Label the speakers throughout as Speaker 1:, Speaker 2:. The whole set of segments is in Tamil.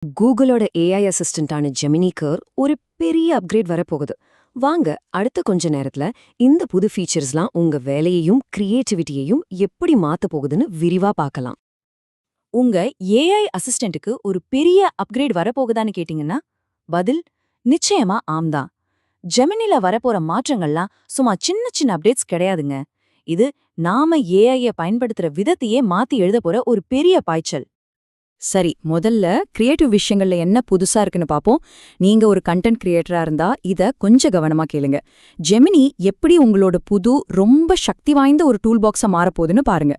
Speaker 1: கூகுளோட ஏஐ அசிஸ்டண்டான ஜெமினிக்கு ஒரு பெரிய அப்கிரேட் வரப்போகுது. வாங்க அடுத்த கொஞ்ச நேரத்துல இந்த புது ஃபீச்சர்ஸ்லாம் உங்க வேலையையும் கிரியேட்டிவிட்டியையும் எப்படி மாத்த போகுதுன்னு விரிவா பார்க்கலாம்.
Speaker 2: உங்க ஏஐ அசிஸ்டன்ட்டுக்கு ஒரு பெரிய அப்கிரேட் வரப்போகுதான்னு கேட்டீங்கன்னா பதில் நிச்சயமா ஆம்தான். ஜெமினில வரப்போற மாற்றங்கள்லாம் சும்மா சின்ன சின்ன அப்டேட்ஸ் கிடையாதுங்க. இது நாம ஏஐய பயன்படுத்துற விதத்தையே மாத்தி எழுத போற ஒரு பெரிய பாய்ச்சல்.
Speaker 3: சரி, முதல்ல கிரியேட்டிவ் விஷயங்கள்ல என்ன புதுசா இருக்குன்னு பாப்போம். நீங்க ஒரு கண்டென்ட் கிரியேட்டரா இருந்தா இத கொஞ்சம் கவனமா கேளுங்க. ஜெமினி எப்படி உங்களோட புது ரொம்ப சக்தி வாய்ந்த ஒரு டூல் பாக்ஸா மாறப்போகுதுன்னு பாருங்க.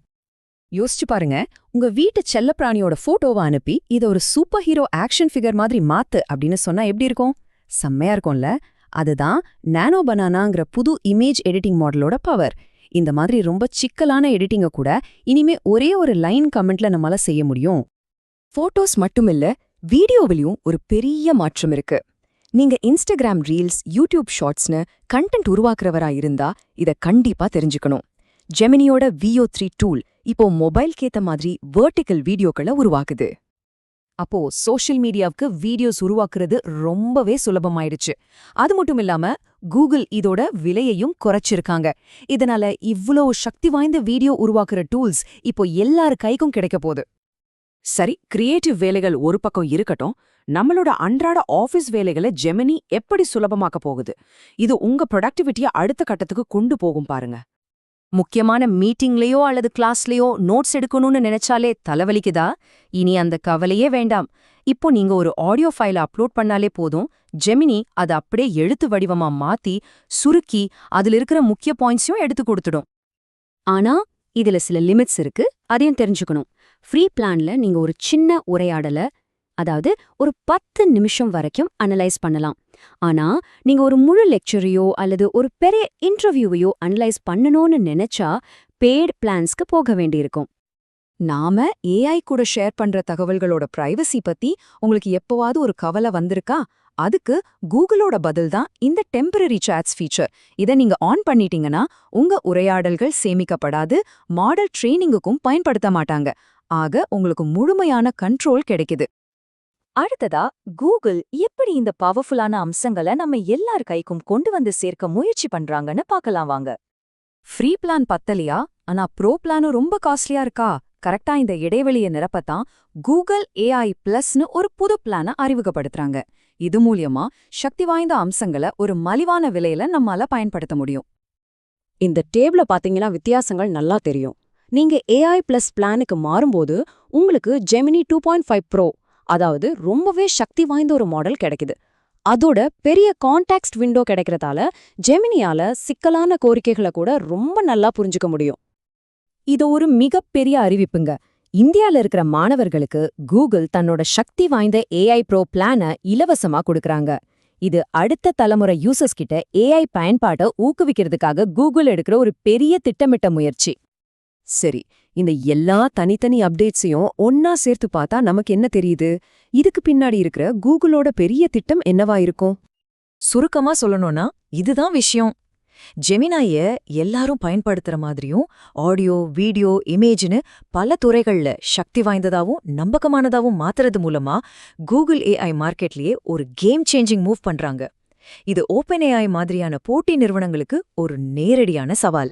Speaker 3: யோசிச்சு பாருங்க, உங்க வீட்டு செல்லப்பிராணியோட போட்டோவை அனுப்பி இத ஒரு சூப்பர் ஹீரோ ஆக்ஷன் ஃபிகர் மாதிரி மாத்து அப்படின்னு சொன்னா எப்படி இருக்கும்? செம்மையா இருக்கும்ல? அதுதான் நானோ பனானாங்கிற புது இமேஜ் எடிட்டிங் மாடலோட பவர். இந்த மாதிரி ரொம்ப சிக்கலான எடிட்டிங்க கூட இனிமே ஒரே ஒரு லைன் கமெண்ட்ல நம்மளால செய்ய முடியும். போட்டோஸ் மட்டுமில்ல, வீடியோவிலையும் ஒரு பெரிய மாற்றம் இருக்கு. நீங்க இன்ஸ்டாகிராம் ரீல்ஸ், யூடியூப் ஷார்ட்ஸ்னு கண்டென்ட் உருவாக்குறவரா இருந்தா இத கண்டிப்பா தெரிஞ்சுக்கணும். ஜெமினியோட VO3 டூல் இப்போ மொபைல்கேத்த மாதிரி வெர்டிகல் வீடியோக்களை உருவாக்குது. அப்போ சோஷியல் மீடியாவுக்கு வீடியோஸ் உருவாக்குறது ரொம்பவே சுலபமாயிடுச்சு. அது மட்டும் இல்லாம கூகுள் இதோட விலையையும் குறைச்சிருக்காங்க. இதனால இவ்ளோ சக்தி வாய்ந்த வீடியோ உருவாக்குற டூல்ஸ் இப்போ எல்லார் கைக்கும் கிடைக்க போகுது.
Speaker 2: சரி, கிரியேட்டிவ் வேலைகள் ஒரு பக்கம் இருக்கட்டும், நம்மளோட அன்றாட ஆஃபீஸ் வேலைகளை ஜெமினி எப்படி சுலபமாக்க போகுது? இது உங்க ப்ரொடக்டிவிட்டியை அடுத்த கட்டத்துக்கு கொண்டு போகும் பாருங்க.
Speaker 1: முக்கியமான மீட்டிங்லயோ அல்லது கிளாஸ்லயோ நோட்ஸ் எடுக்கணும்னு நினைச்சாலே தலைவலிக்குதா? இனி அந்த கவலையே வேண்டாம். இப்போ நீங்க ஒரு ஆடியோ ஃபைல அப்லோட் பண்ணாலே போதும், ஜெமினி அதை அப்படியே எழுத்து வடிவமா மாத்தி சுருக்கி அதுல இருக்கிற முக்கிய பாயிண்ட்ஸையும் எடுத்து கொடுத்துடும். ஆனா இதுல சில லிமிட்ஸ் இருக்கு, அதையும் தெரிஞ்சுக்கணும். ஃப்ரீ பிளான்ல நீங்க ஒரு சின்ன உரையாடல, அதாவது ஒரு 10 நிமிஷம் வரைக்கும் அனலைஸ் பண்ணலாம். ஆனா நீங்க ஒரு முழு லெக்சரையோ அல்லது ஒரு பெரிய இன்டர்வியூவையோ அனலைஸ் பண்ணணும்னு நினைச்சா பெய்ட் பிளான்ஸ்க்கு போக வேண்டியிருக்கும்.
Speaker 3: நாம ஏஐ கூட ஷேர் பண்ற தகவல்களோட பிரைவசி பத்தி உங்களுக்கு எப்பவாவது ஒரு கவலை வந்திருக்கா? அதுக்கு கூகுளோட பதில் தான் இந்த டெம்பரரி சாட்ஸ் ஃபீச்சர். இதை நீங்க ஆன் பண்ணிட்டீங்கன்னா உங்க உரையாடல்கள் சேமிக்கப்படாது, மாடல் ட்ரெய்னிங்குக்கும் பயன்படுத்த மாட்டாங்க. ஆக உங்களுக்கு முழுமையான கண்ட்ரோல் கிடைக்குது.
Speaker 2: அடுத்ததா, கூகுள் எப்படி இந்த பவர்ஃபுல்லான அம்சங்களை நம்ம எல்லார் கைக்கும் கொண்டு வந்து சேர்க்க முயற்சி பண்றாங்கன்னு பார்க்கலாம் வாங்க.
Speaker 3: ஃப்ரீ பிளான் பத்தலையா? ஆனா ப்ரோ பிளானும் ரொம்ப காஸ்ட்லியா இருக்கா? கரெக்டா இந்த இடைவெளியை நிரப்பத்தான் கூகுள் AI பிளஸ்னு ஒரு புது பிளானை அறிமுகப்படுத்துறாங்க. இது மூலியமா சக்தி வாய்ந்த அம்சங்களை ஒரு மலிவான விலையில நம்மால பயன்படுத்த முடியும்.
Speaker 1: இந்த டேபிள பாத்தீங்கன்னா வித்தியாசங்கள் நல்லா தெரியும். நீங்க AI பிளஸ் பிளானுக்கு மாறும்போது உங்களுக்கு ஜெமினி 2.5 ப்ரோ, அதாவது ரொம்பவே சக்தி வாய்ந்த ஒரு மாடல் கிடைக்குது. அதோட பெரிய கான்டெக்ஸ்ட் விண்டோ கிடைக்கிறதால ஜெமினியால சிக்கலான கோரிக்கைகளை கூட ரொம்ப நல்லா புரிஞ்சுக்க முடியும். இது ஒரு மிகப்பெரிய அறிவிப்புங்க. இந்தியால இருக்கிற மாணவர்களுக்கு கூகுள் தன்னோட சக்தி வாய்ந்த AI ப்ரோ பிளானை இலவசமா கொடுக்கறாங்க. இது அடுத்த தலைமுறை யூசர்ஸ் கிட்ட AI பயன்பாட்டை ஊக்குவிக்கிறதுக்காக கூகுள் எடுக்கிற ஒரு பெரிய திட்டமிட்ட முயற்சி. சரி, இந்த எல்லா தனித்தனி அப்டேட்ஸையும் ஒன்னா சேர்த்து பார்த்தா நமக்கு என்ன தெரியுது? இதுக்கு பின்னாடி இருக்கிற கூகுளோட பெரிய திட்டம் என்னவா இருக்கும்?
Speaker 3: சுருக்கமா சொல்லணும்னா இதுதான் விஷயம். ஜெமினாய எல்லாரும் பயன்படுத்துற மாதிரியும் ஆடியோ, வீடியோ, இமேஜ்னு பல துறைகள்ல சக்தி வாய்ந்ததாவும் நம்பகமானதாவும் மாத்துறது மூலமா கூகுள் AI மார்க்கெட்லயே ஒரு கேம் சேஞ்சிங் மூவ் பண்றாங்க. இது ஓப்பன் AI மாதிரியான போட்டி நிறுவனங்களுக்கு ஒரு நேரடியான சவால்.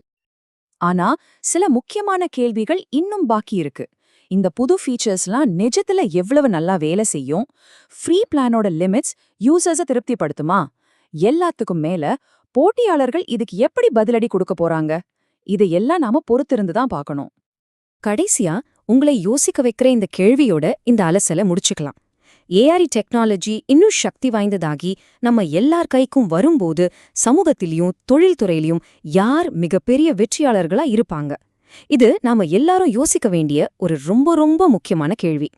Speaker 3: ஆனா சில முக்கியமான கேள்விகள் இன்னும் பாக்கி இருக்கு. இந்த புது ஃபீச்சர்ஸ்லாம் நிஜத்துல எவ்வளவு நல்லா வேலை செய்யும்? ஃப்ரீ பிளானோட லிமிட்ஸ் யூசர்ஸை திருப்திப்படுத்துமா? எல்லாத்துக்கும் மேல போட்டியாளர்கள் இதுக்கு எப்படி பதிலடி கொடுக்க போறாங்க? இதையெல்லாம் நாம பொறுத்திருந்து தான் பார்க்கணும். கடைசியா உங்களை யோசிக்க வைக்கிற இந்த கேள்வியோட இந்த அலசலை முடிச்சுக்கலாம். AI டெக்னாலஜி இன்னும் சக்தி வாய்ந்ததாகி நம்ம எல்லார் கைக்கும் வரும்போது சமூகத்திலையும் தொழில்துறையிலையும் யார் மிகப்பெரிய வெற்றியாளர்களா இருப்பாங்க? இது நாம எல்லாரும் யோசிக்க வேண்டிய ஒரு ரொம்ப ரொம்ப முக்கியமான கேள்வி.